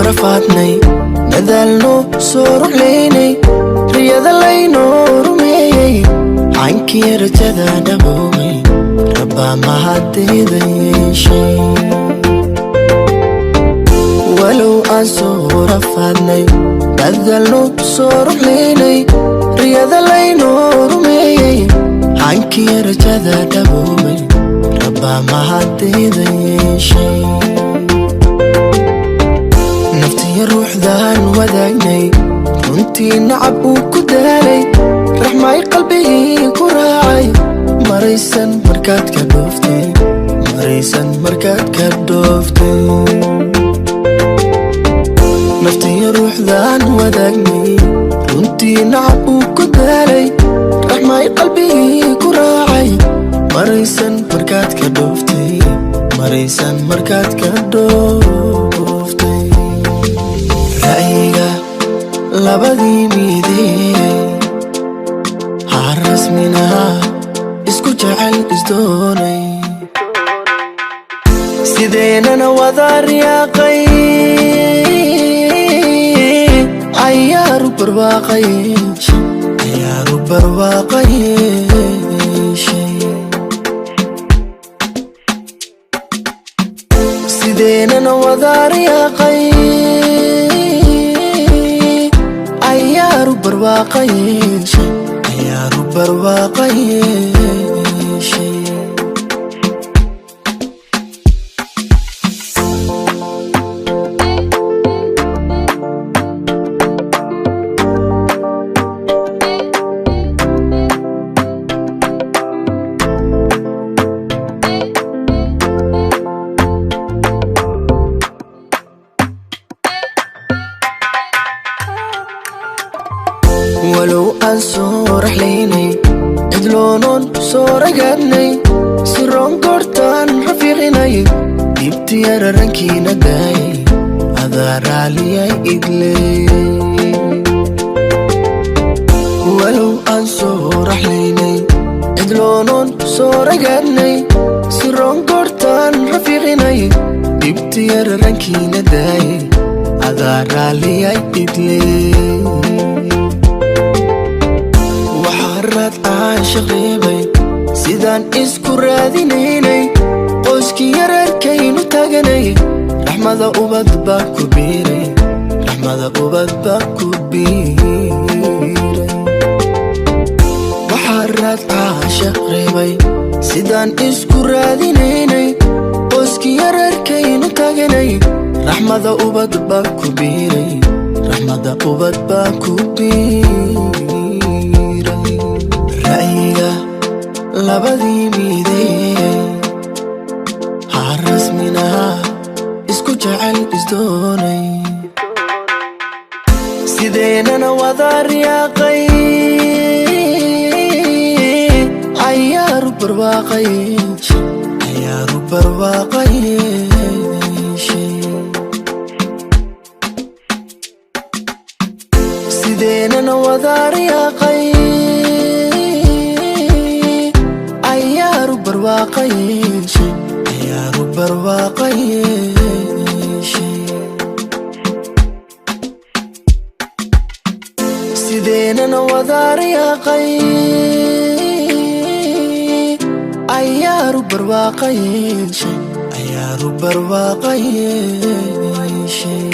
rafaadnay dadaalno soo ruxlaynay riyada laynoo rumeeyey caynkii rajada dhaboobay rabbaa mahadida yeeshay walow aan soo rafaadnay dadaalno soo ruxlaynay riyada laynoo rumeeyey caynkii rajada dhaboobay rabbaa mahadida yeeshay naftii ruuxdaan wadaagnay runtii nacab uu ku daalay raxmay qalbigii ku raacay maraysan markaad ka dhooftay maraysan markaad ka dhooftay naftii ruuxdaan wadaagnay runtii nacab uu ku daalay raxmay qalbigii ku raacay maraysan markaad ka dhooftay maraysan markaad ka dhooftay ra'yiga labadii midee haa rasmina isku jecel isdoonay sideenana wada riyaaqay ayaaru barwaaqayeeshay sideenana wada riyaaqay ayaaru barwaaqayeeshay ayaaru barwaaqayeeshay walow aan soo raxlaynay cidloonoon soo ragaadnay siroon goortaan rafiiqinay dibtii ararankiina daayay adaa raaliyay idley walow aan soo raxlaynay cidloonoon soo ragaadnay siroon goortaan rafiiqinay dibtii ararankiina daayay adaa raaliyay idley waxaaraad caashiq reebay sidaan isku raadinaynay qoyskii yareerkaynu taganay raxmada ubad baa ku biiray raxmada ubad baa ku biiray waxaaraad caashiq reebay sidaan isku raadinaynay qoyskii yareerkaynu taganay raxmada ubad baa ku biiray raxmada ubad baa ku biiray ra'yiga labadii midee haa rasmina isku jecel isdoonay sideenana wada riyaaqay ayaaru barwaaqayeeshay ayaaru barwaaqayeeshay sideenana wada riyaaqay ayaaru barwaaqayeeshay ayaaru barwaaqayeeshay sideenana wada riyaaqay ayaaru barwaaqayeeshay ayaaru barwaaqayeeshay